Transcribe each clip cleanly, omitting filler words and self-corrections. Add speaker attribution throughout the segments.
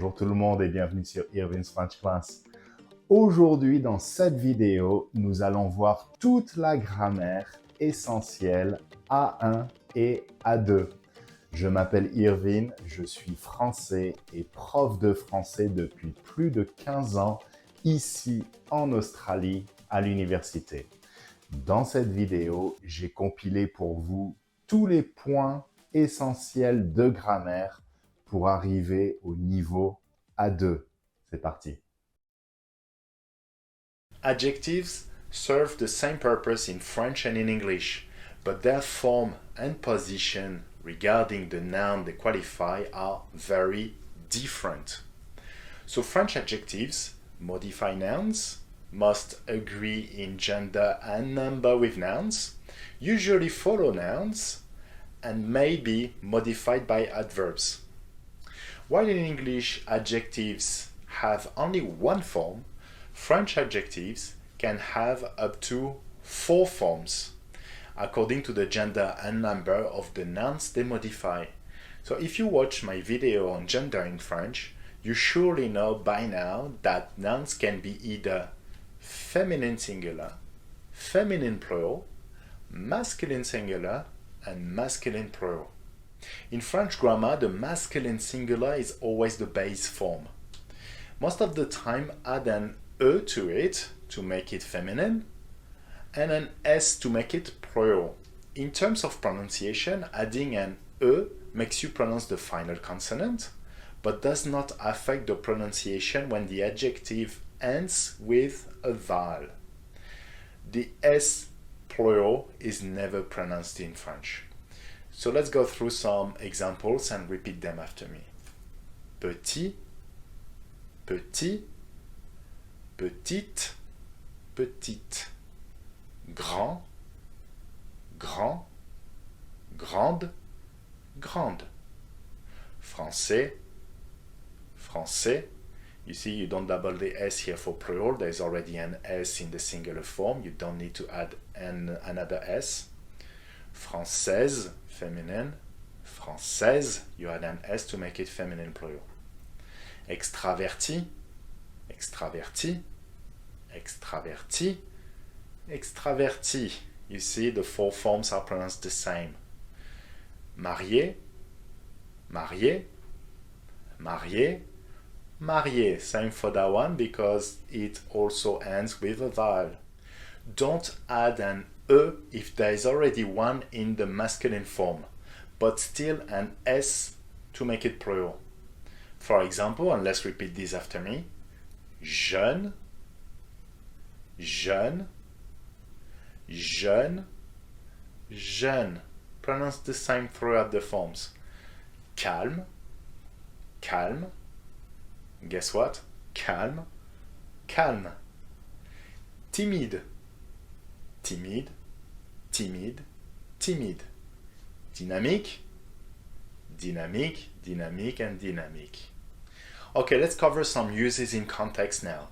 Speaker 1: Bonjour tout le monde et bienvenue sur Irwin's French Class. Aujourd'hui, dans cette vidéo, nous allons voir toute la grammaire essentielle A1 et A2. Je m'appelle Irwin, je suis français et prof de français depuis plus de 15 ans ici en Australie à l'université. Dans cette vidéo, j'ai compilé pour vous tous les points essentiels de grammaire pour arriver au niveau A2. C'est parti.
Speaker 2: Adjectives serve the same purpose in French and in English, but their form and position regarding the noun they qualify are very different. So French adjectives modify nouns, must agree in gender and number with nouns, usually follow nouns, and may be modified by adverbs. While in English adjectives have only one form, French adjectives can have up to 4 forms, according to the gender and number of the nouns they modify. So if you watch my video on gender in French, you surely know by now that nouns can be either feminine singular, feminine plural, masculine singular, and masculine plural. In French grammar, the masculine singular is always the base form. Most of the time, add an E to it to make it feminine, and an S to make it plural. In terms of pronunciation, adding an E makes you pronounce the final consonant, but does not affect the pronunciation when the adjective ends with a vowel. The S plural is never pronounced in French. So let's go through some examples and repeat them after me. Petit, petit, petite, petite. Grand, grand, grande, grande. Français, français. You see, you don't double the S here for plural. There's already an S in the singular form. You don't need to add another S. Française, feminine. Française, you add an S to make it feminine plural. Extraverti, extraverti, extraverti, extraverti. You see, the 4 forms are pronounced the same. Marié, marié, marié, marié. Same for that one because it also ends with a vowel. Don't add an E if there is already one in the masculine form, but still an S to make it plural. For example, and let's repeat this after me. Jeune, jeune, jeune, jeune. Pronounce the same throughout the forms. Calme, calme. Guess what? Calme, calme. Timide, timide, timide, timide. Dynamique, dynamique, dynamique, and dynamique. Okay, let's cover some uses in context now.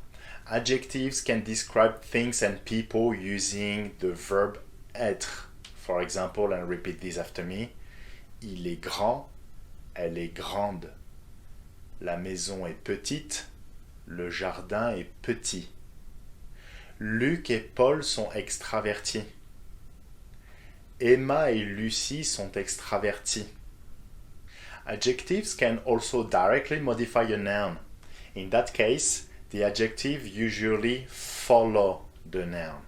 Speaker 2: Adjectives can describe things and people using the verb être. For example, and repeat this after me. Il est grand, elle est grande. La maison est petite, le jardin est petit. Luc et Paul sont extravertis. Emma et Lucie sont extravertis. Adjectives can also directly modify a noun. In that case, the adjective usually follow the noun.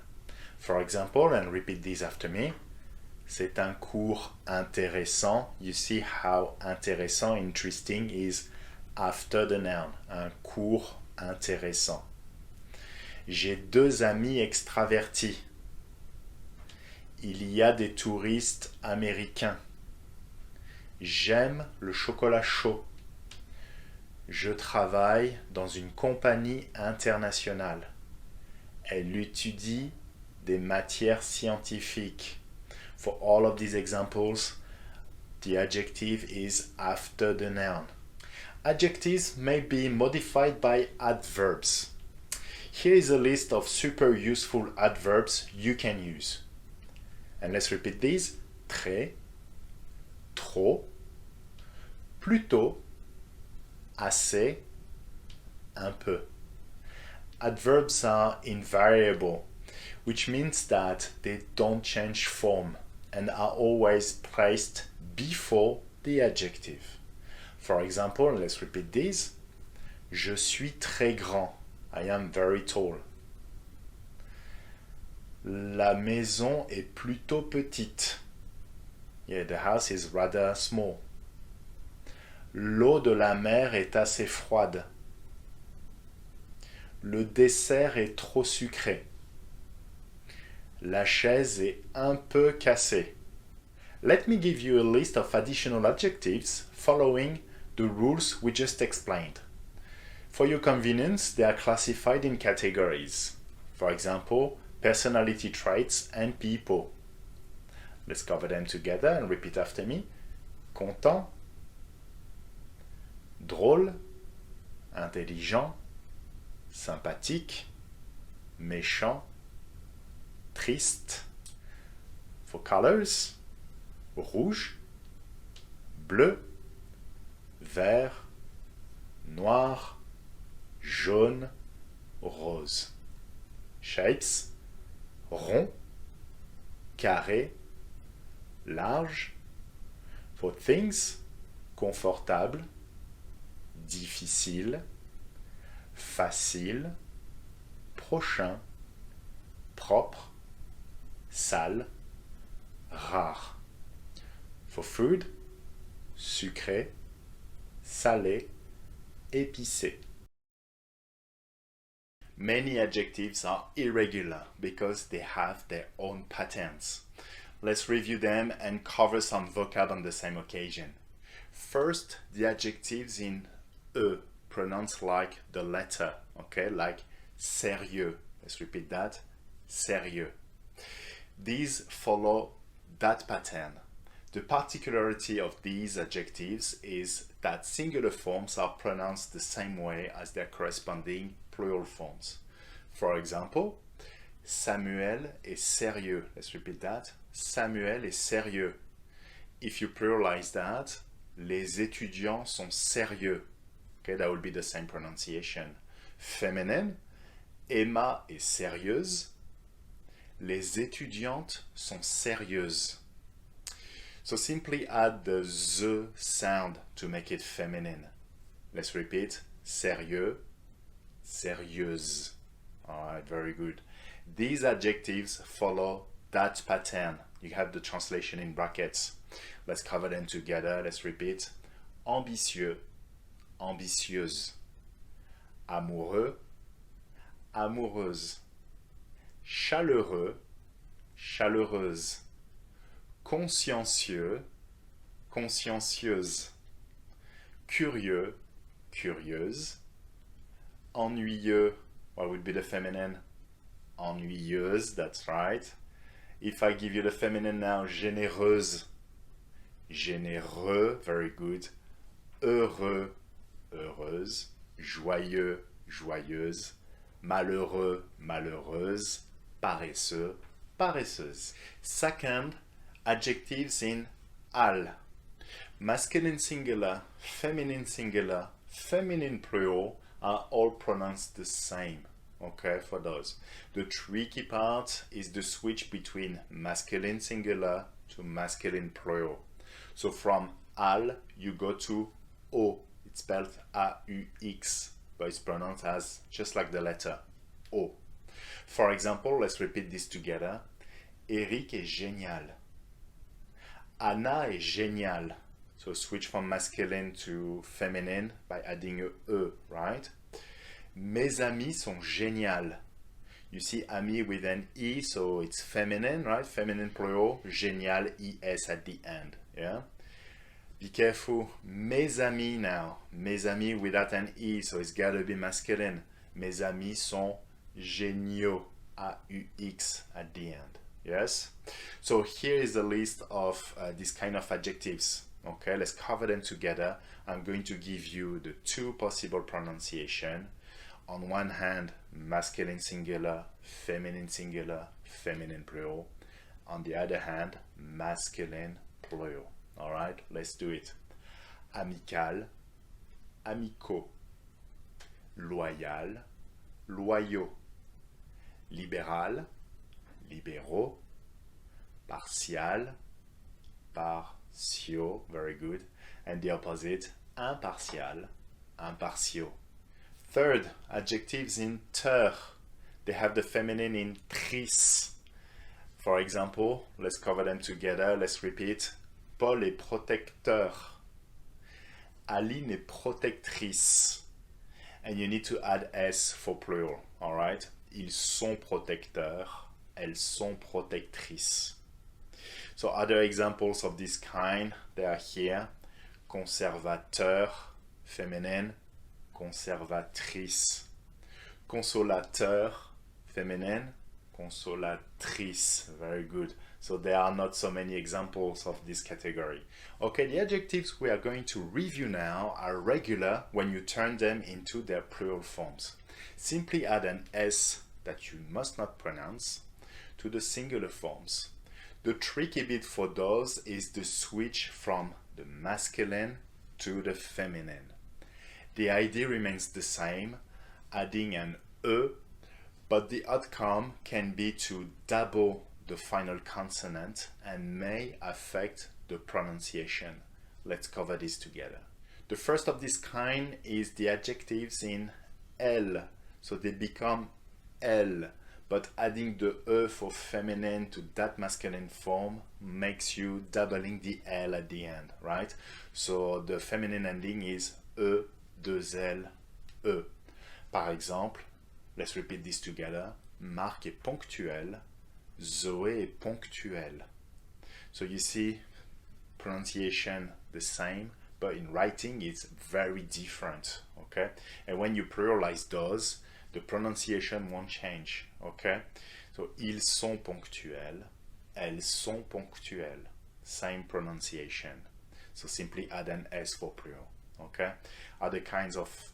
Speaker 2: For example, and repeat this after me. C'est un cours intéressant. You see how intéressant, interesting is after the noun. Un cours intéressant. J'ai 2 amis extravertis. Il y a des touristes américains. J'aime le chocolat chaud. Je travaille dans une compagnie internationale. Elle étudie des matières scientifiques. For all of these examples, the adjective is after the noun. Adjectives may be modified by adverbs. Here is a list of super useful adverbs you can use. And let's repeat these. Très, trop, plutôt, assez, un peu. Adverbs are invariable, which means that they don't change form and are always placed before the adjective. For example, let's repeat these. Je suis très grand. I am very tall. La maison est plutôt petite. Yeah, the house is rather small. L'eau de la mer est assez froide. Le dessert est trop sucré. La chaise est un peu cassée. Let me give you a list of additional adjectives following the rules we just explained. For your convenience, they are classified in categories. For example, personality traits and people. Let's cover them together and repeat after me. Content, drôle, intelligent, sympathique, méchant, triste. For colors, rouge, bleu, vert, noir, jaune, rose. Shapes, rond, carré, large. For things, confortable, difficile, facile, prochain, propre, sale, rare. For food, sucré, salé, épicé. Many adjectives are irregular because they have their own patterns. Let's review them and cover some vocab on the same occasion. First, the adjectives in e, pronounced like the letter, okay, like sérieux. Let's repeat that, sérieux. These follow that pattern. The particularity of these adjectives is that singular forms are pronounced the same way as their corresponding plural forms. For example, Samuel est sérieux. Let's repeat that. Samuel est sérieux. If you pluralize that, les étudiants sont sérieux. Okay, that would be the same pronunciation. Féminin, Emma est sérieuse. Les étudiantes sont sérieuses. So simply add the z sound to make it feminine. Let's repeat. Sérieux, sérieuse. Alright, very good. These adjectives follow that pattern. You have the translation in brackets. Let's cover them together. Let's repeat. Ambitieux, ambitieuse. Amoureux, amoureuse. Chaleureux, chaleureuse. Consciencieux, consciencieuse. Curieux, curieuse. Ennuyeux, what would be the feminine? Ennuyeuse, that's right. If I give you the feminine now, généreuse, généreux, very good. Heureux, heureuse. Joyeux, joyeuse. Malheureux, malheureuse. Paresseux, paresseuse. Second, adjectives in all. Masculine singular, feminine plural are all pronounced the same. Okay, for those. The tricky part is the switch between masculine singular to masculine plural. So from all, you go to O. It's spelled A-U-X, but it's pronounced as just like the letter O. For example, let's repeat this together. Eric est génial. Anna est géniale. So switch from masculine to feminine by adding a E, right? Mes amis sont géniales. You see amis with an E, so it's feminine, right? Feminine plural, génial, ES at the end, yeah? Be careful, mes amis now. Mes amis without an E, so it's gotta be masculine. Mes amis sont géniaux, A-U-X at the end, yes? So here is the list of this kind of adjectives. Okay, let's cover them together. I'm going to give you the two possible pronunciation. On one hand, masculine singular, feminine plural. On the other hand, masculine plural. All right, let's do it. Amical, amicaux. loyal, loyaux, libéral, libéraux, partial, partiaux, very good, and the opposite, impartial, impartiaux. Third, adjectives in ter. They have the feminine in tris. For example, let's cover them together. Let's repeat. Paul est protecteur. Aline est protectrice. And you need to add S for plural, all right? Ils sont protecteurs. Elles sont protectrices. So other examples of this kind, they are here. Conservateur, féminine. Conservatrice. Consolateur, féminine. Consolatrice, very good. So there are not so many examples of this category. Okay, the adjectives we are going to review now are regular when you turn them into their plural forms. Simply add an S that you must not pronounce to the singular forms. The tricky bit for those is the switch from the masculine to the feminine. The idea remains the same, adding an E, but the outcome can be to double the final consonant and may affect the pronunciation. Let's cover this together. The first of this kind is the adjectives in elle, so they become elle, but adding the E for feminine to that masculine form makes you doubling the L at the end, right? So the feminine ending is E, deux L, E. Par exemple, let's repeat this together. Marc est ponctuel, Zoé est ponctuelle. So you see, pronunciation the same, but in writing it's very different, okay? And when you pluralize those, the pronunciation won't change, okay? So, ils sont ponctuels, elles sont ponctuelles. Same pronunciation. So simply add an S for plural, okay? Other kinds of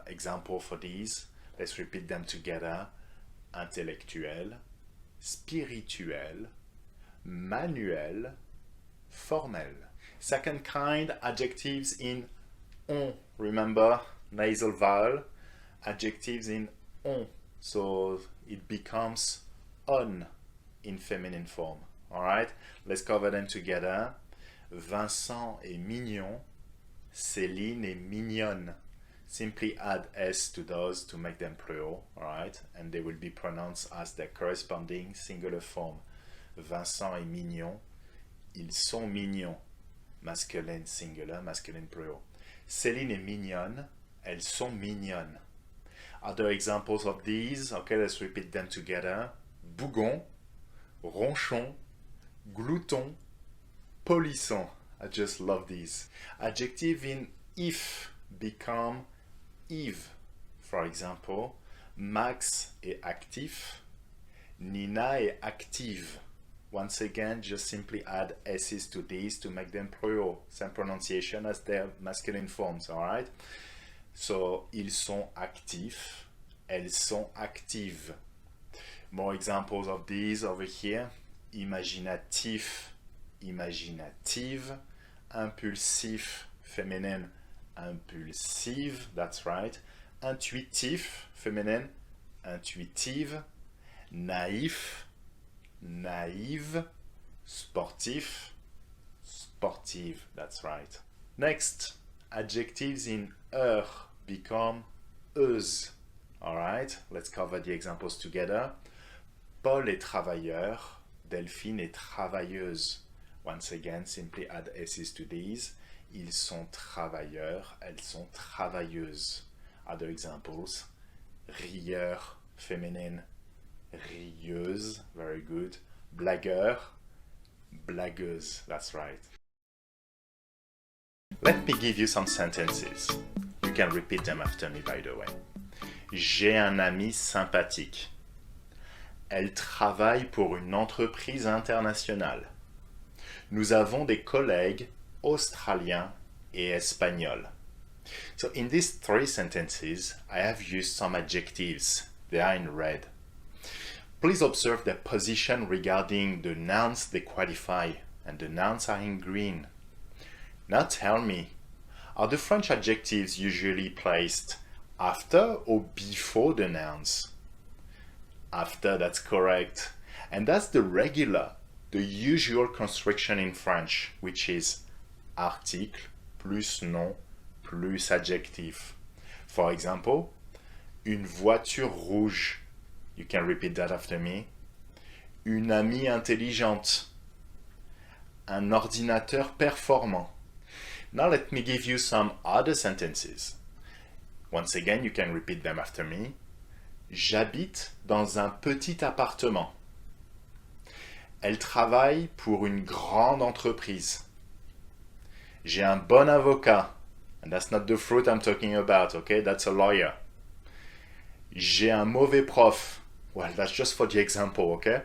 Speaker 2: example for these, let's repeat them together. Intellectuel, spirituel, manuel, formel. Second kind, adjectives in on. Remember, nasal vowel, adjectives in on. So it becomes on in feminine form. Alright, let's cover them together. Vincent est mignon, Céline est mignonne. Simply add S to those to make them plural, alright? And they will be pronounced as their corresponding singular form. Vincent est mignon, ils sont mignons. Masculine singular, masculine plural. Céline est mignonne, elles sont mignonnes. Other examples of these, okay, let's repeat them together. Bougon, ronchon, glouton, polisson. I just love these. Adjective in if become Yves. For example, Max est actif, Nina est active. Once again, just simply add S's to these to make them plural. Same pronunciation as their masculine forms, alright? So, ils sont actifs, elles sont actives. More examples of these over here. Imaginatif, imaginative. Impulsif, féminine, impulsive, that's right. Intuitif, féminine, intuitive. Naïf, naïve. Sportif, sportive, that's right. Next, adjectives in heure become euse. Alright, let's cover the examples together. Paul est travailleur, Delphine est travailleuse. Once again, simply add S's to these. Ils sont travailleurs, elles sont travailleuses. Other examples. Rieur, féminine, rieuse, very good. Blagueur, blagueuse, that's right. Let me give you some sentences. You can repeat them after me, by the way. J'ai un ami sympathique. Elle travaille pour une entreprise internationale. Nous avons des collègues australiens et espagnols. So in these three sentences, I have used some adjectives. They are in red. Please observe their position regarding the nouns they qualify, and the nouns are in green. Now tell me, are the French adjectives usually placed After or before the nouns? After, that's correct. And that's the regular, the usual construction in French, which is article plus nom plus adjectif. For example, une voiture rouge. You can repeat that after me. Une amie intelligente. Un ordinateur performant. Now let me give you some other sentences. Once again, you can repeat them after me. J'habite dans un petit appartement. Elle travaille pour une grande entreprise. J'ai un bon avocat. And that's not the fruit I'm talking about, okay? That's a lawyer. J'ai un mauvais prof. Well, that's just for the example, okay?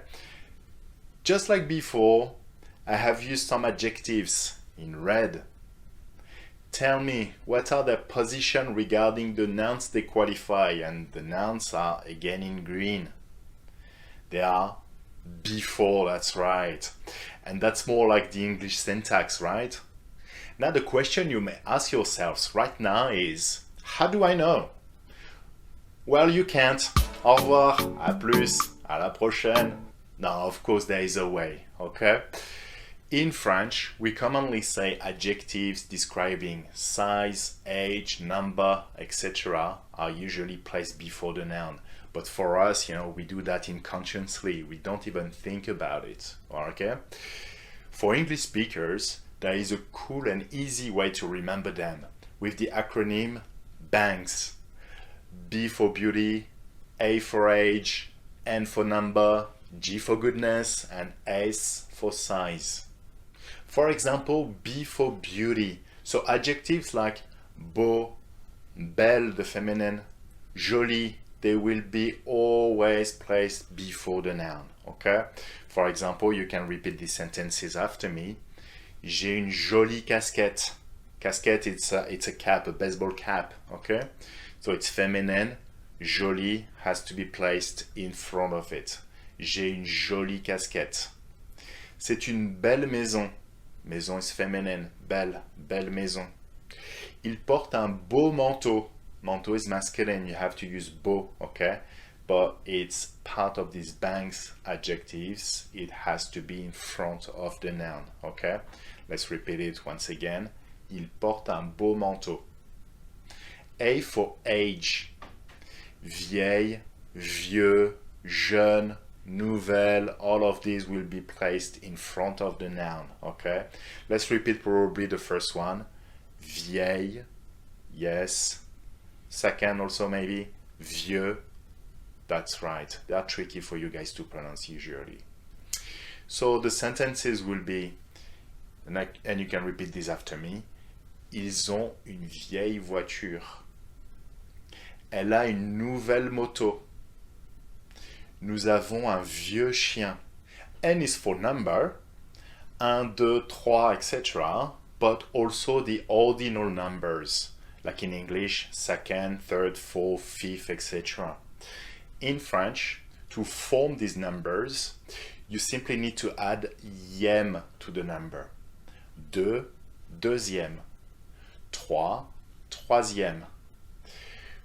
Speaker 2: Just like before, I have used some adjectives in red. Tell me, what are their position regarding the nouns they qualify? And the nouns are again in green. They are before, that's right. And that's more like the English syntax, right? Now the question you may ask yourselves right now is, how do I know? Well, you can't. Au revoir, à plus, à la prochaine. No, of course there is a way, okay? In French, we commonly say adjectives describing size, age, number, etc. are usually placed before the noun. But for us, we do that unconsciously. We don't even think about it, okay? For English speakers, there is a cool and easy way to remember them with the acronym BANGS. B for beauty, A for age, N for number, G for goodness, and S for size. For example, B for beauty. So adjectives like beau, belle, the feminine, jolie, they will be always placed before the noun, okay? For example, you can repeat these sentences after me. J'ai une jolie casquette. Casquette, it's a cap, a baseball cap, okay? So it's feminine. Jolie has to be placed in front of it. J'ai une jolie casquette. C'est une belle maison. Maison is feminine. Belle, belle maison. Il porte un beau manteau. Manteau is masculine. You have to use beau, okay? But it's part of these banks adjectives. It has to be in front of the noun, okay? Let's repeat it once again. Il porte un beau manteau. A for age. Vieille, vieux, jeune, nouvelle, all of these will be placed in front of the noun, okay? Let's repeat probably the first one. Vieille, yes. Second also maybe, vieux. That's right. They are tricky for you guys to pronounce usually. So the sentences will be, and you can repeat this after me. Ils ont une vieille voiture. Elle a une nouvelle moto. Nous avons un vieux chien. N is for number. 1, 2, 3, etc. But also the ordinal numbers. Like in English, second, third, fourth, fifth, etc. In French, to form these numbers, you simply need to add ième to the number. 2, deuxième. 3, troisième.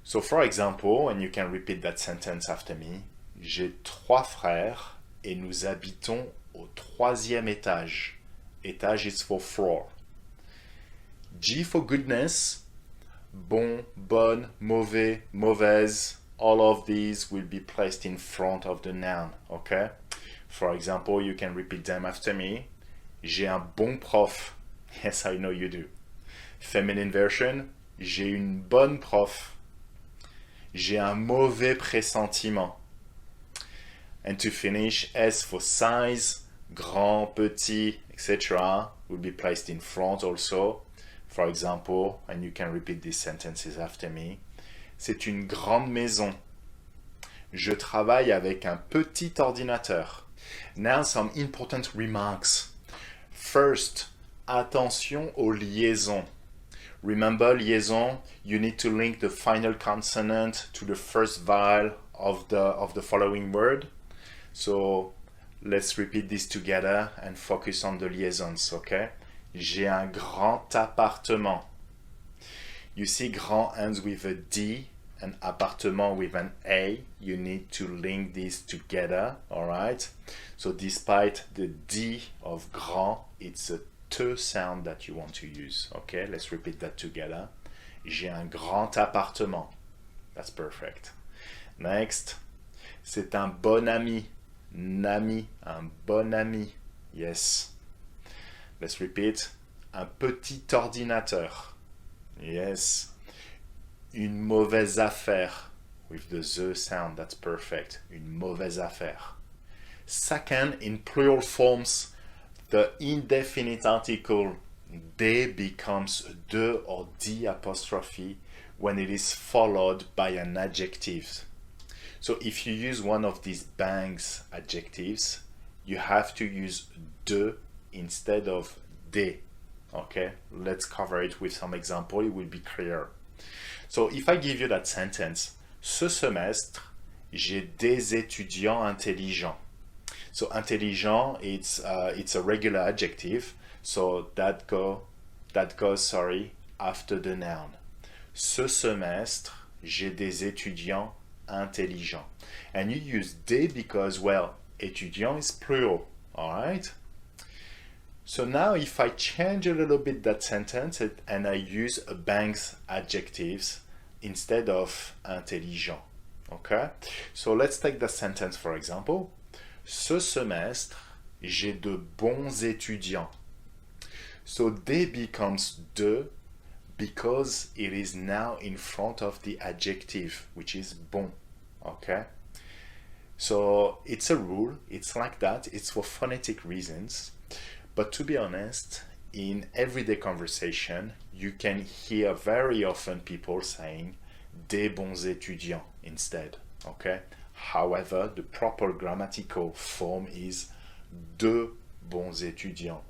Speaker 2: So for example, and you can repeat that sentence after me, j'ai 3 frères et nous habitons au 3e étage. Étage is for floor. G for goodness, bon, bonne, mauvais, mauvaise, all of these will be placed in front of the noun, okay? For example, you can repeat them after me. J'ai un bon prof. Yes, I know you do. Feminine version, j'ai une bonne prof. J'ai un mauvais pressentiment. And to finish, S for size, grand, petit, etc. will be placed in front also. For example, and you can repeat these sentences after me. C'est une grande maison. Je travaille avec un petit ordinateur. Now some important remarks. First, attention aux liaisons. Remember, liaison, you need to link the final consonant to the first vowel of the following word. So let's repeat this together and focus on the liaisons, okay? J'ai un grand appartement. You see, grand ends with a D an appartement with an A, you need to link these together, all right? So despite the D of grand, it's a te sound that you want to use, okay? Let's repeat that together. J'ai un grand appartement. That's perfect. Next, c'est un bon ami. Nami, un bon ami. Yes. Let's repeat. Un petit ordinateur. Yes. Une mauvaise affaire. With the the sound, that's perfect. Une mauvaise affaire. Second, in plural forms, the indefinite article de becomes de or d apostrophe when it is followed by an adjective. So if you use one of these bangs adjectives, you have to use de instead of de. Okay, let's cover it with some example, it will be clear. So if I give you that sentence, ce semestre, j'ai des étudiants intelligents. So intelligent, it's a regular adjective, so that goes after the noun. Ce semestre, j'ai des étudiants intelligents. And you use des because, well, étudiant is plural, all right? So now if I change a little bit that sentence and I use a banks adjectives instead of intelligent, okay? So let's take the sentence for example. Ce semestre, j'ai de bons étudiants. So they becomes de because it is now in front of the adjective, which is bon, okay? So it's a rule, it's like that, it's for phonetic reasons. But to be honest, in everyday conversation, you can hear very often people saying des bons étudiants instead, okay? However, the proper grammatical form is de bons étudiants.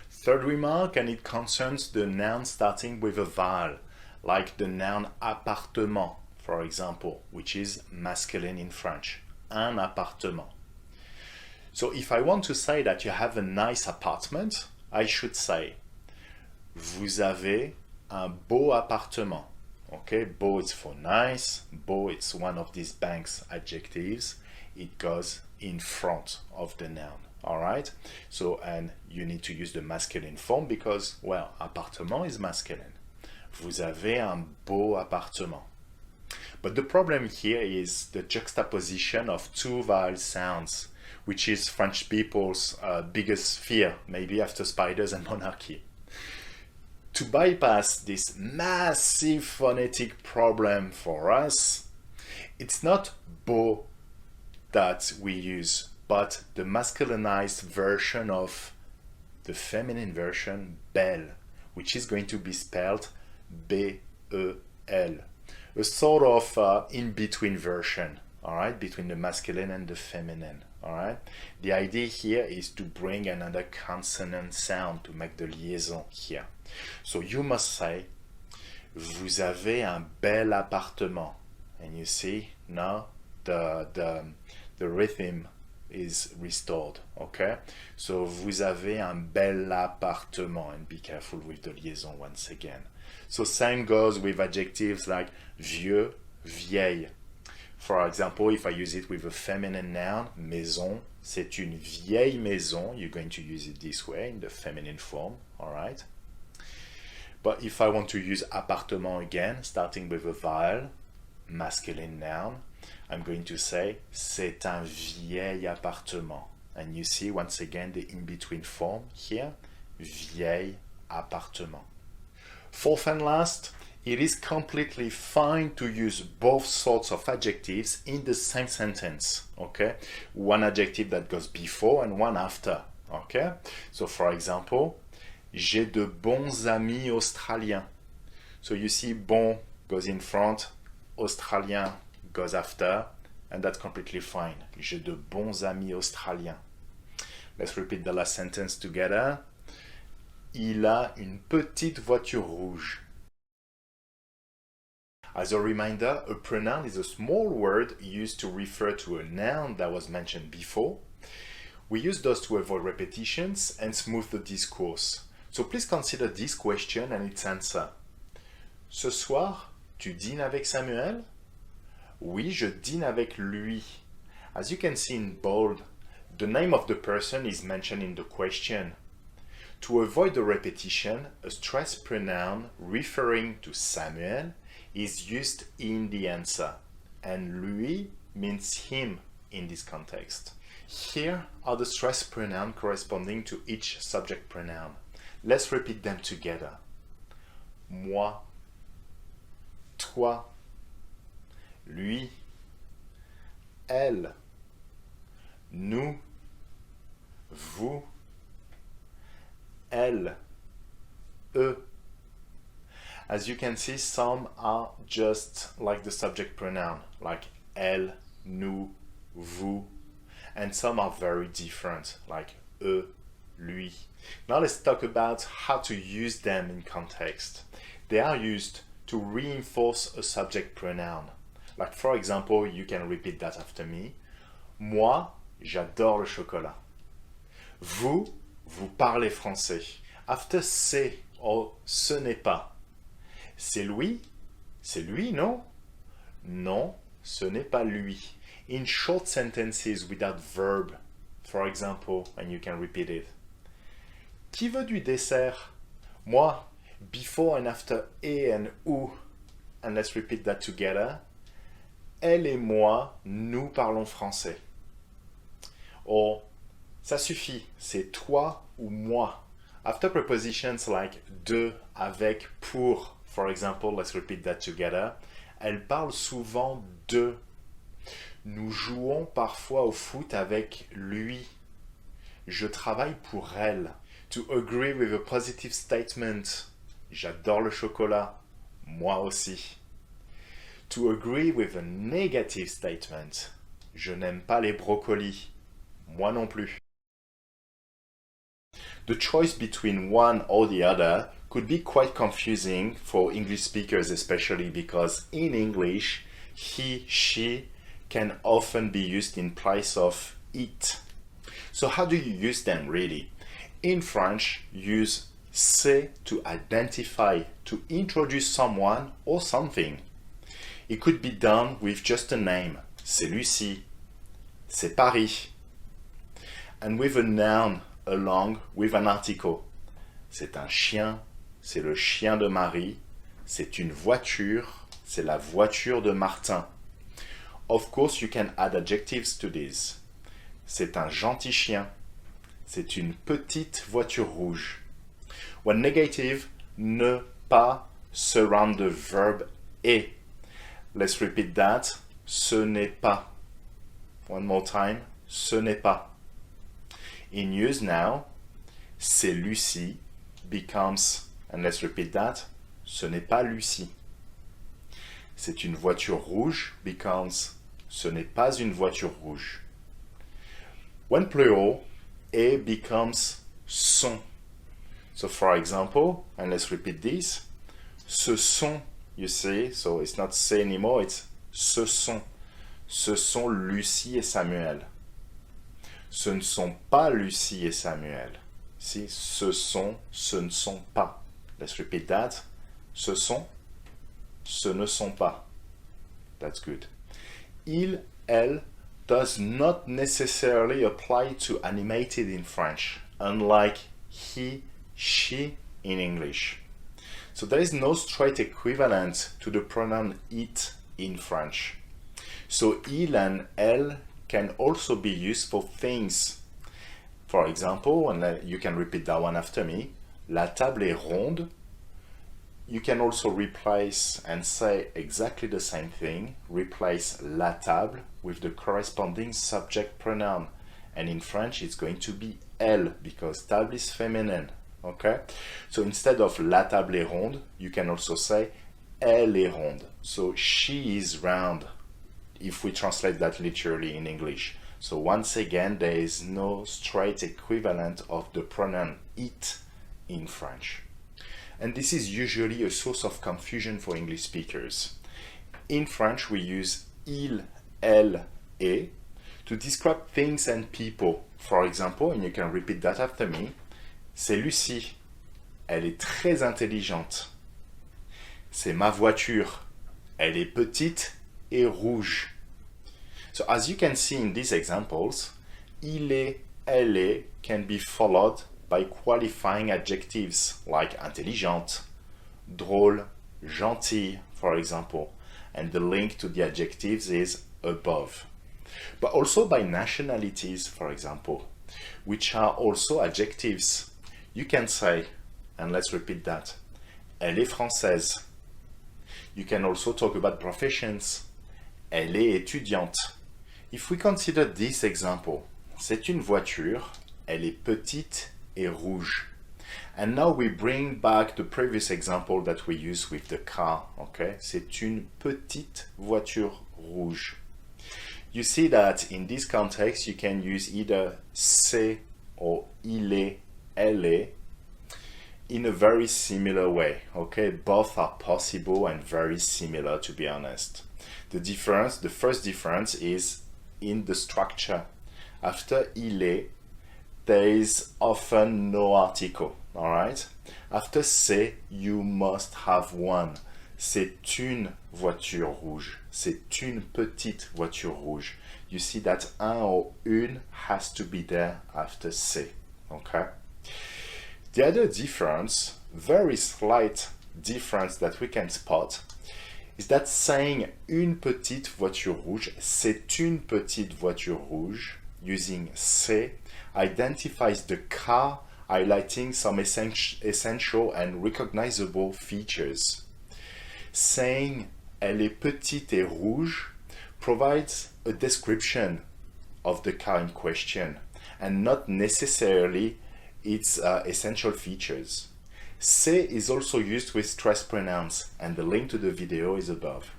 Speaker 2: Third remark, and it concerns the noun starting with a vowel, like the noun appartement, for example, which is masculine in French, un appartement. So if I want to say that you have a nice apartment, I should say, vous avez un beau appartement. Okay, beau is for nice, beau it's one of these banks adjectives. It goes in front of the noun, all right? So, and you need to use the masculine form because, well, appartement is masculine. Vous avez un beau appartement. But the problem here is the juxtaposition of two vowel sounds, which is French people's biggest fear, maybe after spiders and monarchy. To bypass this massive phonetic problem for us, it's not beau that we use, but the masculinized version of the feminine version, belle, which is going to be spelled B-E-L. A sort of in-between version, all right, between the masculine and the feminine. All right. The idea here is to bring another consonant sound to make the liaison here. So you must say, vous avez un bel appartement. And you see now the rhythm is restored. Okay. So vous avez un bel appartement, and be careful with the liaison once again. So same goes with adjectives like vieux, vieille. For example, if I use it with a feminine noun, maison, c'est une vieille maison, you're going to use it this way in the feminine form, all right? But if I want to use appartement again, starting with a vowel, masculine noun, I'm going to say c'est un vieil appartement. And you see once again the in-between form here, vieil appartement. Fourth and last, it is completely fine to use both sorts of adjectives in the same sentence, okay? One adjective that goes before and one after, okay? So for example, j'ai de bons amis australiens. So you see bon goes in front, australien goes after, and that's completely fine. J'ai de bons amis australiens. Let's repeat the last sentence together. Il a une petite voiture rouge. As a reminder, a pronoun is a small word used to refer to a noun that was mentioned before. We use those to avoid repetitions and smooth the discourse. So please consider this question and its answer. Ce soir, Tu dînes avec Samuel? Oui, je dîne avec lui. As you can see in bold, the name of the person is mentioned in the question. To avoid the repetition, a stress pronoun referring to Samuel is used in the answer, and lui means him in this context. Here are the stress pronouns corresponding to each subject pronoun. Let's repeat them together. Moi, toi, lui, elle, nous, vous, elle, eux. As you can see, some are just like the subject pronoun, like elle, nous, vous, and some are very different, like eux, lui. Now let's talk about how to use them in context. They are used to reinforce a subject pronoun. Like for example, you can repeat that after me. Moi, j'adore le chocolat. Vous, vous parlez français. After c'est or ce n'est pas. C'est lui? C'est lui, non? Non, ce n'est pas lui. In short sentences without verb, for example, and you can repeat it. Qui veut du dessert? Moi, before and after et and ou. And let's repeat that together. Elle et moi, nous parlons français. Or, ça suffit, c'est toi ou moi. After prepositions like de, avec, pour, for example, let's repeat that together, elle parle souvent de. Nous jouons parfois au foot avec lui. Je travaille pour elle. To agree with a positive statement. J'adore le chocolat. Moi aussi. To agree with a negative statement. Je n'aime pas les brocolis. Moi non plus. The choice between one or the other could be quite confusing for English speakers, especially because in English, he, she can often be used in place of it. So how do you use them really? In French, use c'est to identify, to introduce someone or something. It could be done with just a name. C'est Lucie. C'est Paris. And with a noun along with an article. C'est un chien. C'est le chien de Marie. C'est une voiture. C'est la voiture de Martin. Of course, you can add adjectives to this. C'est un gentil chien. C'est une petite voiture rouge. When negative, ne pas surround the verb est. Let's repeat that. Ce n'est pas. One more time. Ce n'est pas. In use now, c'est Lucie becomes, and let's repeat that, ce n'est pas Lucie. C'est une voiture rouge becomes, ce n'est pas une voiture rouge. When plural, et becomes sont. So for example, and let's repeat this, ce sont, you see, so it's not c'est anymore, it's ce sont. Ce sont Lucie et Samuel. Ce ne sont pas Lucie et Samuel. Si, ce sont, ce ne sont pas. Let's repeat that. Ce sont, ce ne sont pas. That's good. Il, elle does not necessarily apply to animated in French, unlike he, she in English. So there is no straight equivalent to the pronoun it in French. So il and elle can also be used for things. For example, and you can repeat that one after me, la table est ronde. You can also replace and say exactly the same thing. Replace la table with the corresponding subject pronoun. And in French, it's going to be elle because table is feminine. Okay? So instead of la table est ronde, you can also say elle est ronde. So she is round, if we translate that literally in English. So once again, there is no straight equivalent of the pronoun it in French. And this is usually a source of confusion for English speakers. In French, we use il, elle, et to describe things and people. For example, and you can repeat that after me, c'est Lucie. Elle est très intelligente. C'est ma voiture. Elle est petite et rouge. So as you can see in these examples, il est, elle est can be followed by qualifying adjectives like intelligente, drôle, gentil, for example, and the link to the adjectives is above. But also by nationalities, for example, which are also adjectives. You can say, and let's repeat that, elle est française. You can also talk about professions. Elle est étudiante. If we consider this example, c'est une voiture, elle est petite et rouge. And now we bring back the previous example that we used with the car, okay? C'est une petite voiture rouge. You see that in this context, you can use either c'est or il est, elle est, in a very similar way, okay? Both are possible and very similar, to be honest. The first difference is in the structure. After il est, there is often no article, all right? After c'est, you must have one. C'est une voiture rouge. C'est une petite voiture rouge. You see that un or une has to be there after c'est, okay? The other difference, very slight difference that we can spot, is that saying une petite voiture rouge, c'est une petite voiture rouge, using c'est, identifies the car, highlighting some essential and recognizable features. Saying elle est petite et rouge provides a description of the car in question and not necessarily its essential features. C'est is also used with stress pronouns, and the link to the video is above.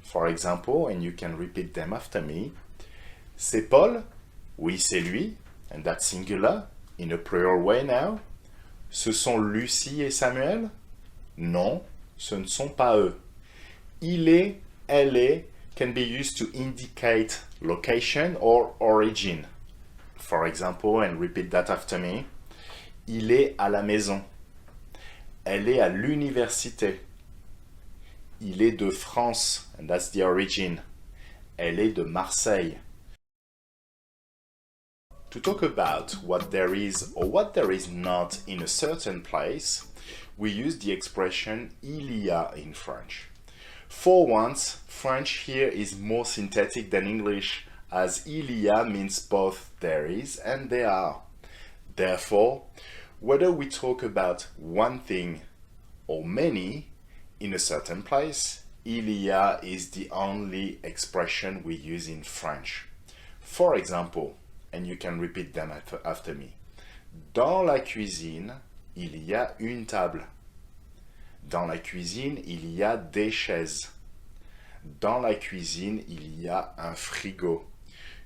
Speaker 2: For example, and you can repeat them after me, c'est Paul? Oui, c'est lui, and that's singular, in a plural way now. Ce sont Lucie et Samuel? Non, ce ne sont pas eux. Il est, elle est, can be used to indicate location or origin. For example, and repeat that after me, il est à la maison. Elle est à l'université. Il est de France, and that's the origin. Elle est de Marseille. To talk about what there is or what there is not in a certain place, we use the expression il y a in French. For once, French here is more synthetic than English, as il y a means both there is and there are. Therefore, whether we talk about one thing or many in a certain place, il y a is the only expression we use in French. For example, and you can repeat them after me. Dans la cuisine, il y a une table. Dans la cuisine, il y a des chaises. Dans la cuisine, il y a un frigo.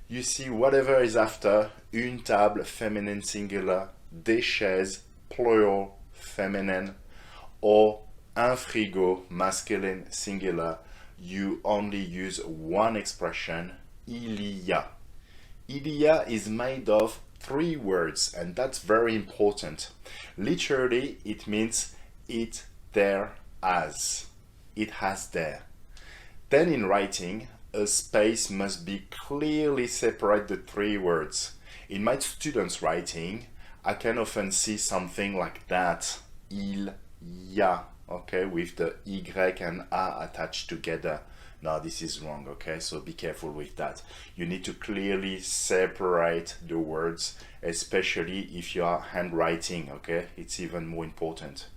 Speaker 2: You see, whatever is after, une table, feminine singular, des chaises, plural, feminine, or un frigo, masculine singular, you only use one expression, il y a. Il y a is made of 3 words, and that's very important. Literally, it means it, there, as. It has there. Then in writing, a space must be clearly separate the 3 words. In my students' writing, I can often see something like that. Il y a, okay, with the Y and A attached together. No, this is wrong, okay? So be careful with that. You need to clearly separate the words, especially if you are handwriting, okay? It's even more important.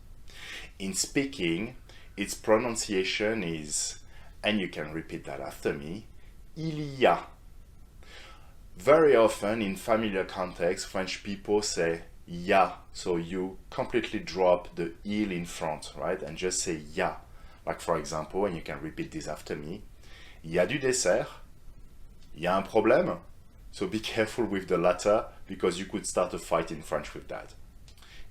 Speaker 2: In speaking, its pronunciation is, and you can repeat that after me, il y a. Very often in familiar context, French people say ya, so you completely drop the il in front, right? And just say ya. Like for example, and you can repeat this after me, y a du dessert? Y a un problème? So be careful with the latter, because you could start a fight in French with that.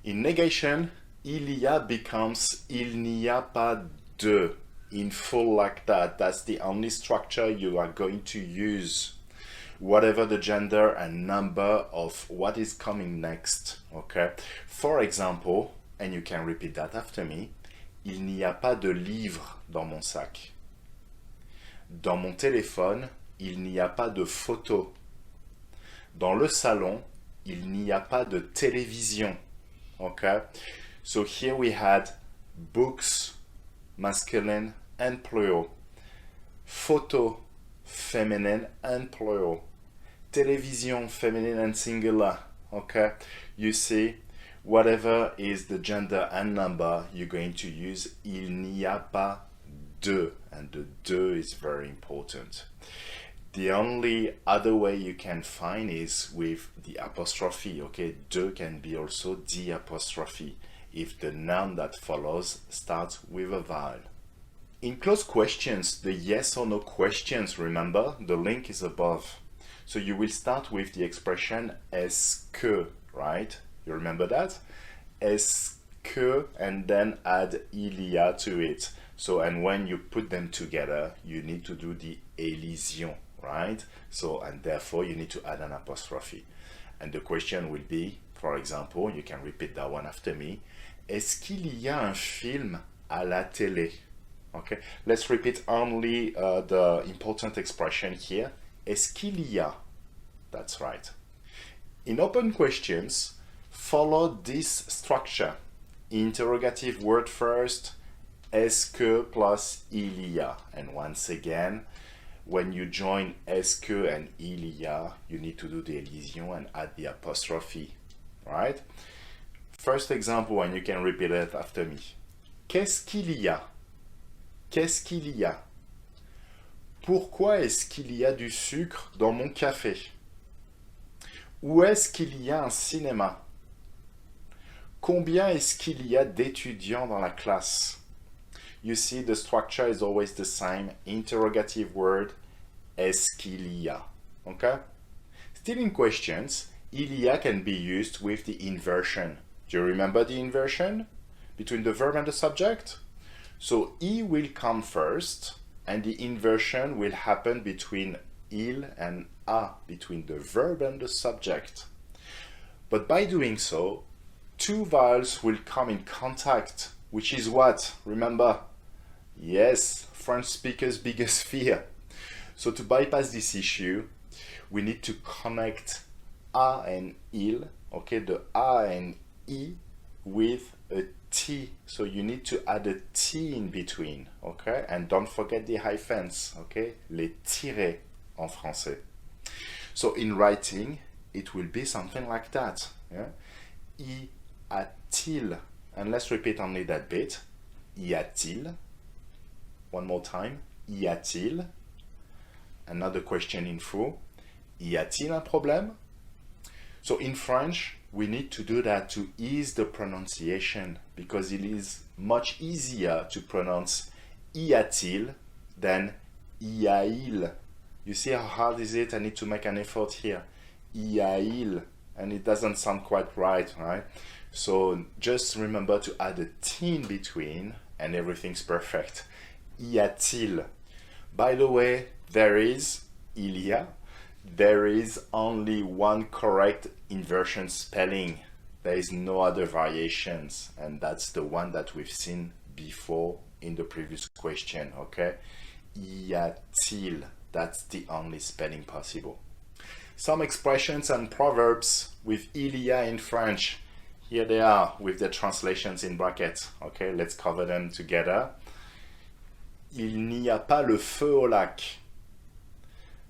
Speaker 2: In negation, il y a becomes il n'y a pas de. In full like that, that's the only structure you are going to use. Whatever the gender and number of what is coming next, okay? For example, and you can repeat that after me, il n'y a pas de livre dans mon sac. Dans mon téléphone, il n'y a pas de photo. Dans le salon, il n'y a pas de télévision. Okay? So here we had books, masculine and plural. Photo, feminine and plural. Television, feminine and singular. Okay? You see, whatever is the gender and number, you're going to use il n'y a pas de. And the de is very important. The only other way you can find is with the apostrophe. Okay? De can be also the apostrophe if the noun that follows starts with a vowel. In close questions, the yes or no questions, remember, the link is above. So you will start with the expression est-ce que, right? You remember that? Est-ce que, and then add il y a to it. So, and when you put them together, you need to do the elision, right? So, and therefore you need to add an apostrophe. And the question will be, for example, you can repeat that one after me. Est-ce qu'il y a un film à la télé? Okay, let's repeat only the important expression here. Est-ce qu'il y a? That's right. In open questions, follow this structure. Interrogative word first, est-ce que plus il y a. And once again, when you join est-ce que and il y a, you need to do the elision and add the apostrophe, right? First example, and you can repeat it after me. Qu'est-ce qu'il y a? Qu'est-ce qu'il y a? Pourquoi est-ce qu'il y a du sucre dans mon café? Où est-ce qu'il y a un cinéma? Combien est-ce qu'il y a d'étudiants dans la classe? You see, the structure is always the same. Interrogative word, est-ce qu'il y a? Okay? Still in questions, il y a can be used with the inversion. Do you remember the inversion? Between the verb and the subject? So, I will come first, and the inversion will happen between il and a, between the verb and the subject. But by doing so, two vowels will come in contact, which is what? Remember? Yes, French speakers' biggest fear. So to bypass this issue, we need to connect a and il, okay, the a and I with a T. So you need to add a T in between, okay? And don't forget the hyphens, okay? Les tirets en français. So in writing, it will be something like that. Yeah? Y a-t-il? And let's repeat only that bit. Y a-t-il? One more time. Y a-t-il? Another question in full. Y a-t-il un problème? So in French, we need to do that to ease the pronunciation because it is much easier to pronounce y a-t-il than y a-il. You see how hard is it? I need to make an effort here. Y a-il, and it doesn't sound quite right? So just remember to add a T in between and everything's perfect. Y a-t-il? By the way, there is, il y a, there is only one correct inversion spelling. There is no other variations, and that's the one that we've seen before in the previous question, okay? Y a-t-il? That's the only spelling possible. Some expressions and proverbs with il y a in French. Here they are with the translations in brackets. Okay, let's cover them together. Il n'y a pas le feu au lac.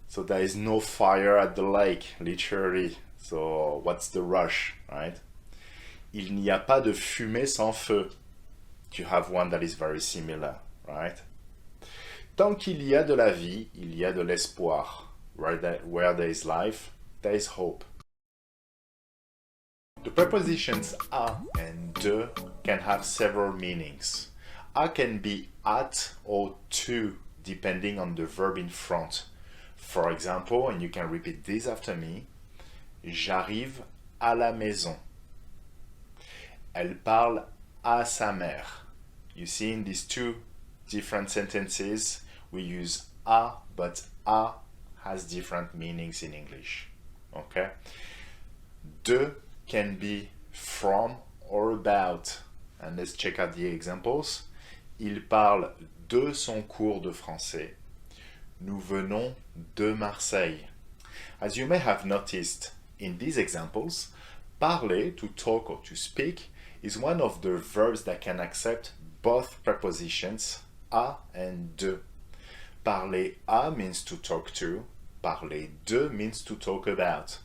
Speaker 2: So there is no fire at the lake, literally. So what's the rush, right? Il n'y a pas de fumée sans feu. You have one that is very similar, right? Tant qu'il y a de la vie, il y a de l'espoir. Where there is life, there is hope. The prepositions a and de can have several meanings. A can be at or to, depending on the verb in front. For example, and you can repeat this after me, j'arrive à la maison. Elle parle à sa mère. You see, in these two different sentences, we use a, but a has different meanings in English. Okay? De can be from or about. And let's check out the examples. Il parle de son cours de français, Nous venons de Marseille. As you may have noticed in these examples, parler, to talk or to speak, is one of the verbs that can accept both prepositions à and de. Parler à means to talk to, parler de means to talk about.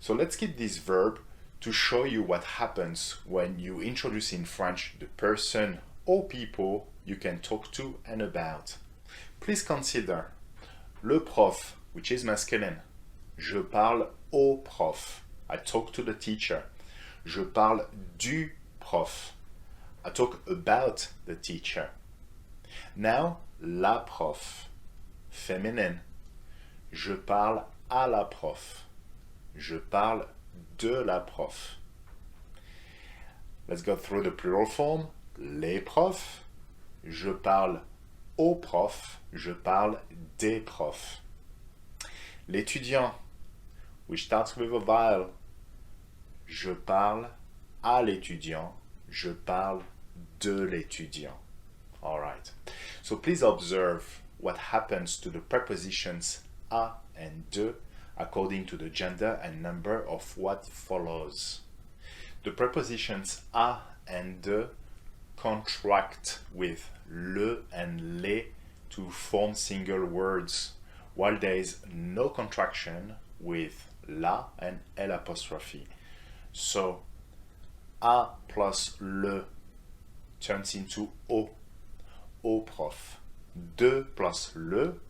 Speaker 2: So let's keep this verb to show you what happens when you introduce in French the person or people you can talk to and about. Please consider le prof, which is masculine. Je parle au prof. I talk to the teacher. Je parle du prof. I talk about the teacher. Now, la prof, féminine. Je parle à la prof. Je parle de la prof. Let's go through the plural form. Les profs. Je parle aux profs. Je parle des profs. L'étudiant, which starts with a vowel. Je parle à l'étudiant. Je parle de l'étudiant. All right. So please observe what happens to the prepositions à and de according to the gender and number of what follows. The prepositions à and de contract with le and les to form single words, while there is no contraction with la and elle apostrophe. So, à plus le turns into au prof. De plus le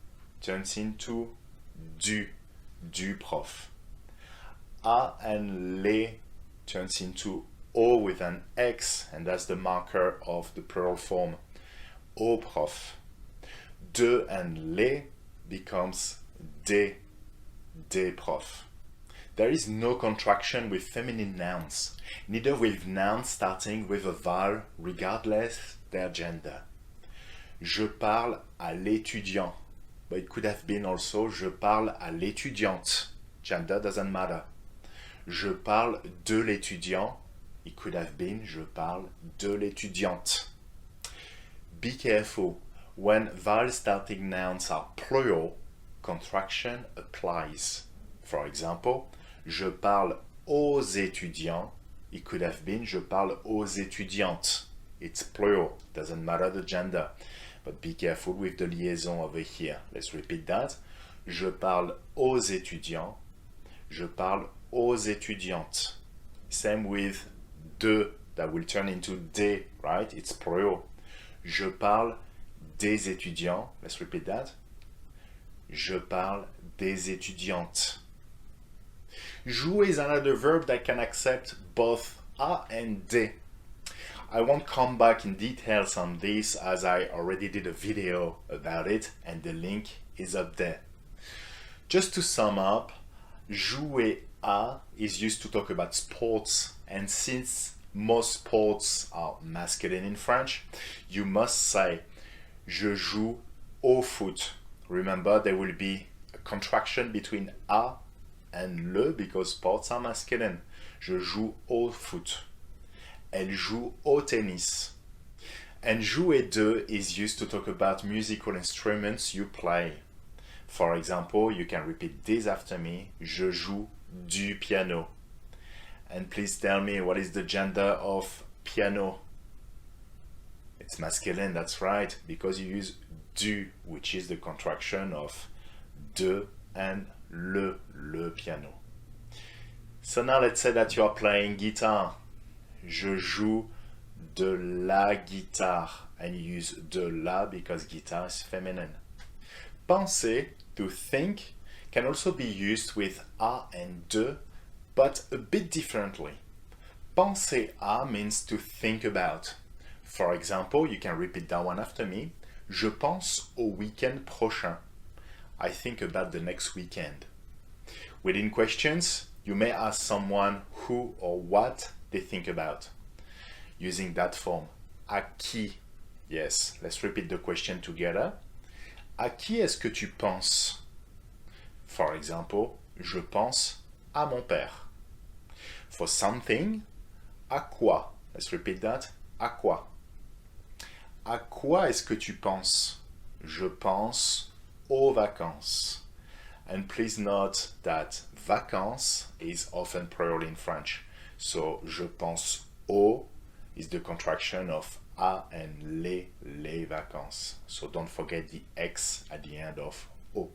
Speaker 2: turns into du prof. À and les turns into O with an X, and that's the marker of the plural form. Au prof. De and les becomes des prof. There is no contraction with feminine nouns, neither with nouns starting with a vowel regardless their gender. Je parle à l'étudiant, but it could have been also je parle à l'étudiante. Gender doesn't matter. Je parle de l'étudiant. It could have been je parle de l'étudiante. Be careful. When vowel starting nouns are plural, contraction applies. For example, je parle aux étudiants. It could have been je parle aux étudiantes. It's plural, doesn't matter the gender. But be careful with the liaison over here. Let's repeat that. Je parle aux étudiants. Je parle aux étudiantes. Same with de, that will turn into des, right? It's plural. Je parle des étudiants. Let's repeat that. Je parle des étudiantes. Jouer is another verb that can accept both à and des. I won't come back in details on this as I already did a video about it and the link is up there. Just to sum up, jouer à is used to talk about sports, and since most sports are masculine in French, you must say je joue au foot. Remember, there will be a contraction between à and le because sports are masculine. Je joue au foot. Elle joue au tennis. And jouer de is used to talk about musical instruments you play. For example, you can repeat this after me. Je joue du piano. And please tell me, what is the gender of piano? It's masculine, that's right, because you use du, which is the contraction of de and le piano. So now let's say that you are playing guitar. Je joue de la guitare, and you use de la because guitar is feminine. Penser, to think, can also be used with à and de, but a bit differently. Penser à means to think about. For example, you can repeat that one after me. Je pense au week-end prochain. I think about the next weekend. Within questions, you may ask someone who or what they think about. Using that form. À qui? Yes, let's repeat the question together. À qui est-ce que tu penses? For example, je pense à mon père. For something, à quoi? Let's repeat that. À quoi? À quoi est-ce que tu penses? Je pense aux vacances. And please note that vacances is often plural in French. So, je pense aux is the contraction of à and les vacances. So don't forget the X at the end of au.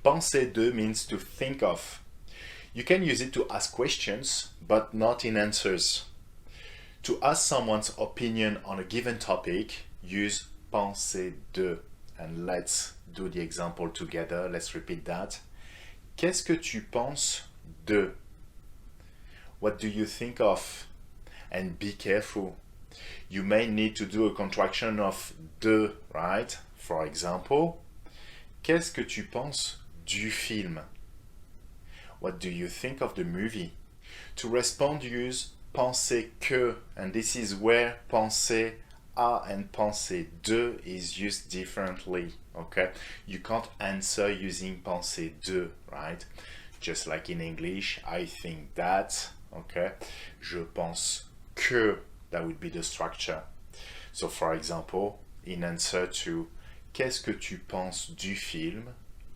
Speaker 2: Penser de means to think of. You can use it to ask questions, but not in answers. To ask someone's opinion on a given topic, use penser de. And let's do the example together. Let's repeat that. Qu'est-ce que tu penses de? What do you think of? And be careful. You may need to do a contraction of de, right? For example, qu'est-ce que tu penses du film? What do you think of the movie? To respond, use penser que, and this is where penser à and penser de is used differently, okay? You can't answer using penser de, right? Just like in English, I think that, okay? Je pense que, that would be the structure. So for example, in answer to qu'est-ce que tu penses du film?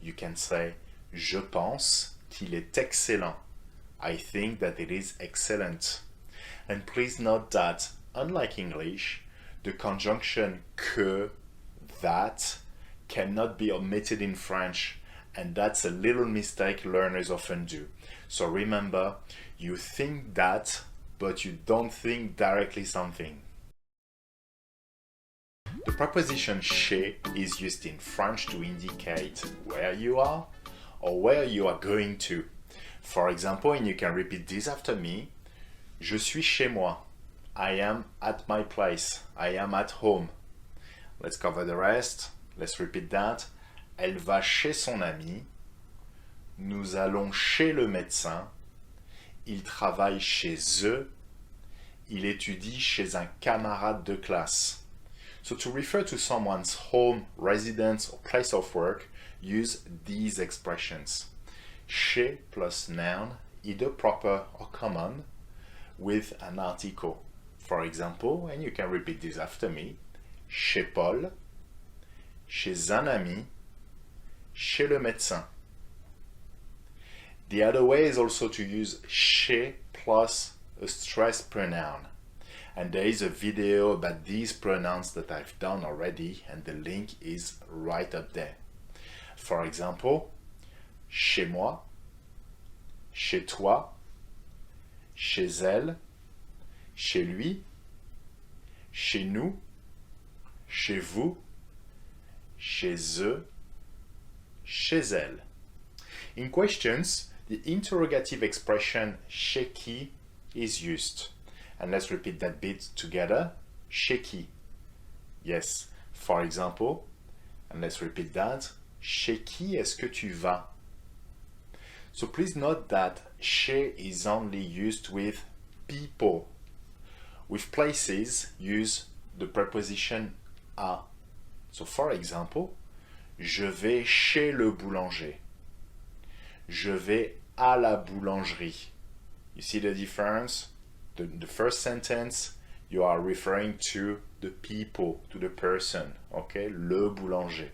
Speaker 2: You can say je pense qu'il est excellent. I think that it is excellent. And please note that, unlike English, the conjunction que, that, cannot be omitted in French, and that's a little mistake learners often do. So remember, you think that, but you don't think directly something. The preposition chez is used in French to indicate where you are or where you are going to. For example, and you can repeat this after me, je suis chez moi. I am at my place. I am at home. Let's cover the rest. Let's repeat that. Elle va chez son ami. Nous allons chez le médecin. Il travaille chez eux. Il étudie chez un camarade de classe. So to refer to someone's home, residence, or place of work, use these expressions. Chez plus noun, either proper or common, with an article. For example, and you can repeat this after me, chez Paul, chez un ami, chez le médecin. The other way is also to use chez plus a stressed pronoun. And there is a video about these pronouns that I've done already, and the link is right up there. For example, chez moi, chez toi, chez elle, chez lui, chez nous, chez vous, chez eux, chez elle. In questions, the interrogative expression chez qui is used. And let's repeat that bit together. Chez qui? Yes. For example, and let's repeat that. Chez qui est-ce que tu vas? So please note that chez is only used with people. With places, use the preposition à. So for example, je vais chez le boulanger. Je vais à la boulangerie. You see the difference? The first sentence, you are referring to the people, to the person, okay? Le boulanger.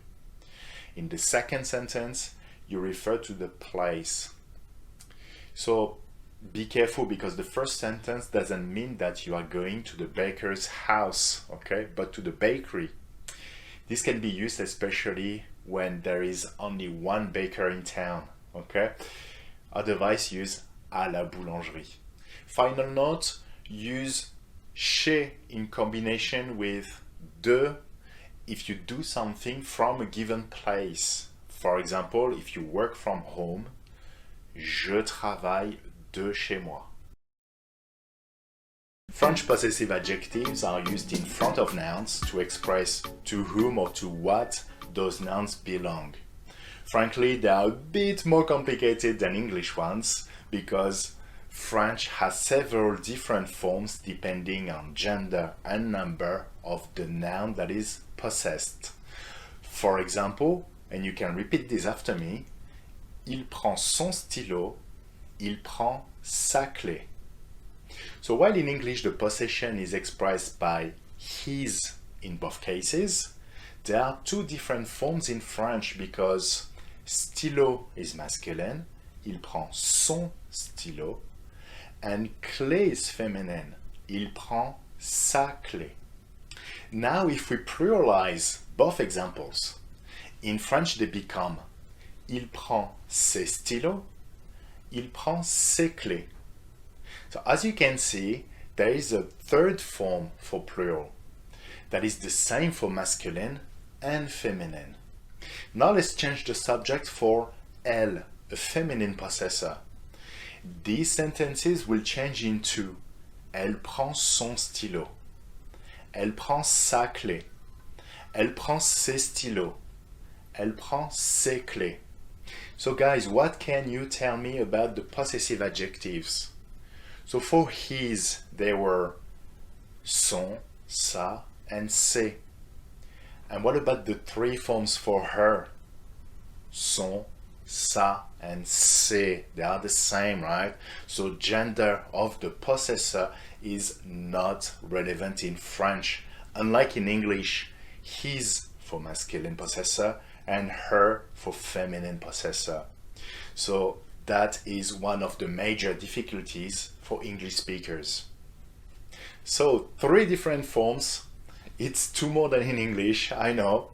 Speaker 2: In the second sentence, you refer to the place. So be careful, because the first sentence doesn't mean that you are going to the baker's house, okay? But to the bakery. This can be used especially when there is only one baker in town, okay? Otherwise, use à la boulangerie. Final note, use chez in combination with de if you do something from a given place. For example, if you work from home, je travaille de chez moi. French possessive adjectives are used in front of nouns to express to whom or to what those nouns belong. Frankly, they are a bit more complicated than English ones because French has several different forms depending on gender and number of the noun that is possessed. For example, and you can repeat this after me, il prend son stylo, il prend sa clé. So while in English the possession is expressed by his in both cases, there are two different forms in French because stylo is masculine, il prend son stylo, and clé is feminine, il prend sa clé. Now if we pluralize both examples, in French they become il prend ses stylos, il prend ses clés. So as you can see, there is a third form for plural that is the same for masculine and feminine. Now let's change the subject for elle, a feminine possessor. These sentences will change into elle prend son stylo, elle prend sa clé, elle prend ses stylos, elle prend ses clés. So guys, what can you tell me about the possessive adjectives? So for his, they were son, sa, and ses. And what about the three forms for her? Son, sa, and ses. They are the same, right? So gender of the possessor is not relevant in French. Unlike in English, his for masculine possessor and her for feminine possessor. So that is one of the major difficulties for English speakers. So 3 different forms. It's 2 more than in English, I know,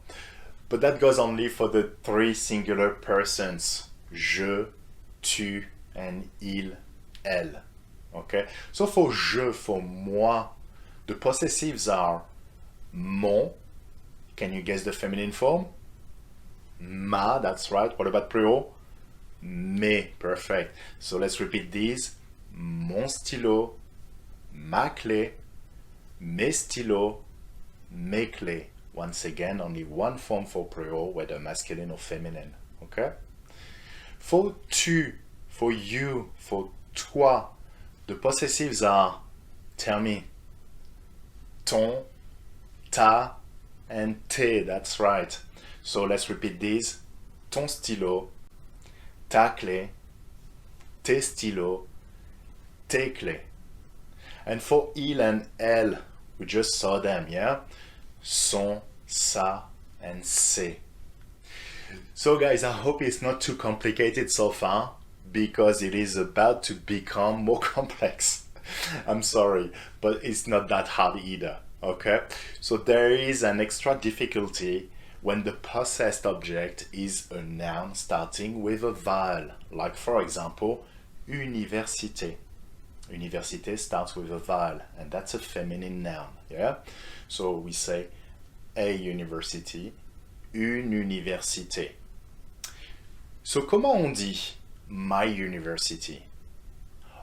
Speaker 2: but that goes only for the 3 singular persons. Je, tu, and il, elle. Okay? So for je, for moi, the possessives are mon. Can you guess the feminine form? Ma, that's right. What about plural? Mes, perfect. So let's repeat these. Mon stylo, ma clé, mes stylos, mes clés. Once again, only one form for plural, whether masculine or feminine. Okay? For tu, for you, for toi, the possessives are, tell me, ton, ta, and tes. That's right. So let's repeat these. Ton stylo, ta clé, tes stylos, tes clés. And for il and elle, we just saw them, yeah? Son, sa, and ses. So guys, I hope it's not too complicated so far, because it is about to become more complex. I'm sorry, but it's not that hard either, okay? So there is an extra difficulty when the possessed object is a noun starting with a vowel, like for example, université. Université starts with a vowel, and that's a feminine noun, yeah? So we say a university, une université. So comment on dit my university?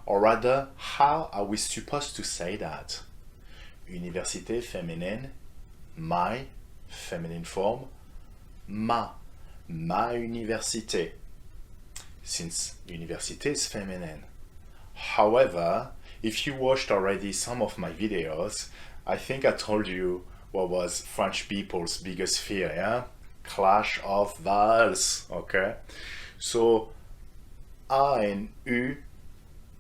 Speaker 2: Or rather, how are we supposed to say that? Université féminine, my feminine form, ma université, since université is feminine. However, if you watched already some of my videos, I think I told you what was French people's biggest fear, yeah? Clash of vowels, okay? So, A and U,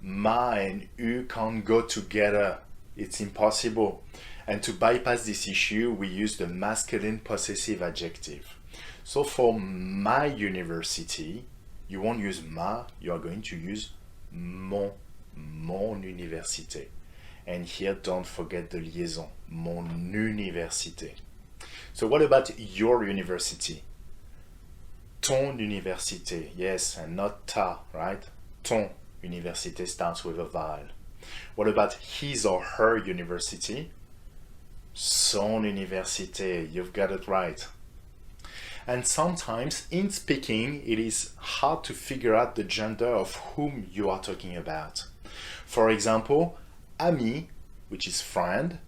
Speaker 2: ma and U can't go together. It's impossible. And to bypass this issue, we use the masculine possessive adjective. So for my university, you won't use ma, you are going to use mon université. And here, don't forget the liaison, mon université. So what about your university? Ton université, yes, and not ta, right? Ton université starts with a vowel. What about his or her university? Son université, you've got it right. And sometimes in speaking, it is hard to figure out the gender of whom you are talking about. For example, ami, which is friend,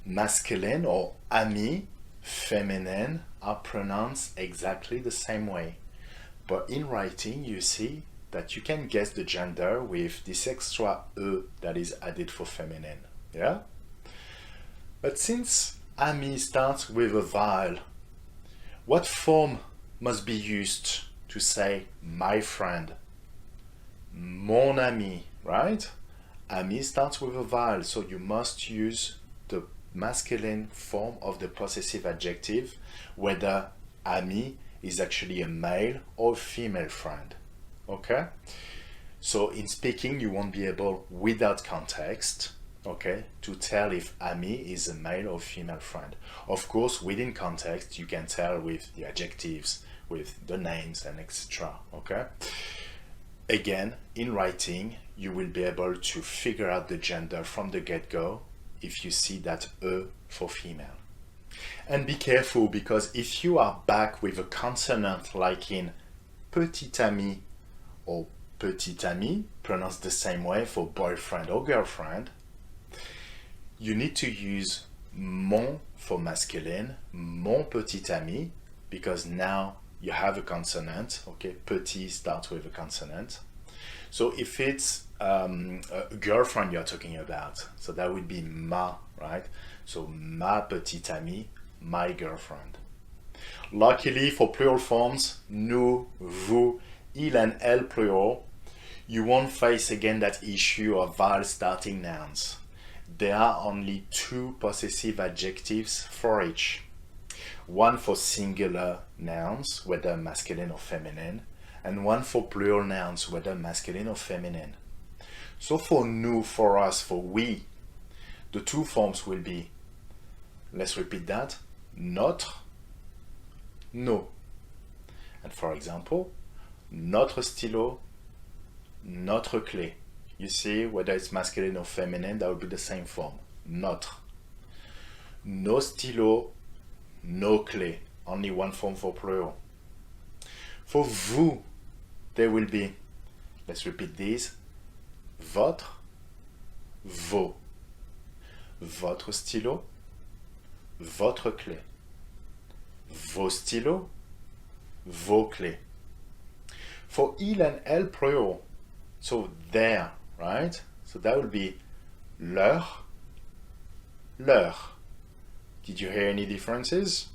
Speaker 2: masculine, or ami, feminine, are pronounced exactly the same way. But in writing, you see that you can guess the gender with this extra e that is added for feminine. Yeah? But since ami starts with a vowel, what form must be used to say my friend? Mon ami, right? Ami starts with a vowel, so you must use the masculine form of the possessive adjective, whether ami is actually a male or female friend. Okay? So in speaking, you won't be able, without context, okay, to tell if ami is a male or female friend. Of course, within context, you can tell with the adjectives, with the names and etc. Okay? Again, in writing, you will be able to figure out the gender from the get-go if you see that e for female. And be careful, because if you are back with a consonant like in petit ami or petite amie, pronounced the same way for boyfriend or girlfriend, you need to use mon for masculine, mon petit ami, because now you have a consonant, okay? Petit starts with a consonant. So if it's a girlfriend you're talking about, so that would be ma, right? So ma petite amie, my girlfriend. Luckily for plural forms, nous, vous, il and elle plural, you won't face again that issue of vowel starting nouns. There are only two possessive adjectives for each. One for singular nouns, whether masculine or feminine, and one for plural nouns, whether masculine or feminine. So for nous, for us, for we, the two forms will be, let's repeat that, notre, nos. And for example, notre stylo, notre clé. You see, whether it's masculine or feminine, that would be the same form, notre. Nos stylos, nos clés, only one form for plural. For vous, there will be, let's repeat these, votre, vos. Votre stylo, votre clé. Vos stylos, vos clés. For il and elle plural, so their, right? So that would be leur, leur. Did you hear any differences?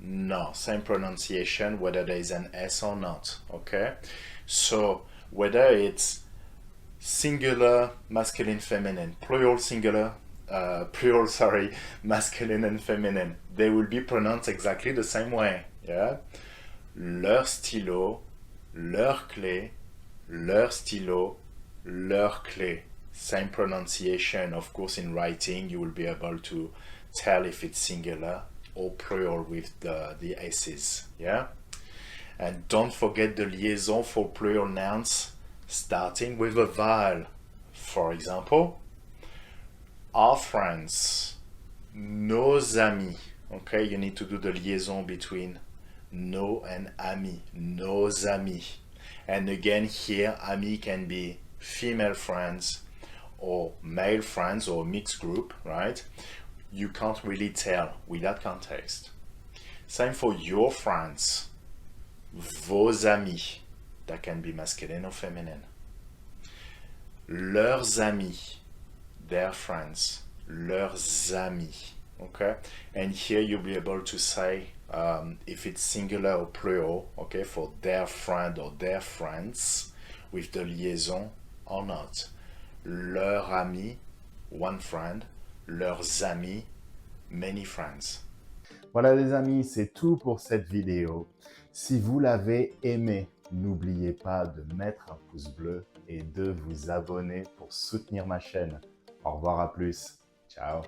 Speaker 2: No, same pronunciation whether there is an S or not, okay? So whether it's singular, masculine, feminine, plural, singular, masculine and feminine, they will be pronounced exactly the same way, yeah? Leur stylo, leur clé, leur stylo, leur clé. Same pronunciation. Of course, in writing, you will be able to tell if it's singular or plural with the S's, yeah? And don't forget the liaison for plural nouns starting with a vowel. For example, our friends, nos amis. Okay, you need to do the liaison between nos and amis, nos amis. And again, here, ami can be female friends or male friends or mixed group, right? You can't really tell without context. Same for your friends, vos amis. That can be masculine or feminine. Leurs amis, their friends, leurs amis. Okay? And here you'll be able to say if it's singular or plural, okay, for their friend or their friends, with the liaison or not. Leur ami, one friend. Leurs amis, many friends.
Speaker 1: Voilà les amis, c'est tout pour cette vidéo. Si vous l'avez aimé, n'oubliez pas de mettre un pouce bleu et de vous abonner pour soutenir ma chaîne. Au revoir, à plus. Ciao.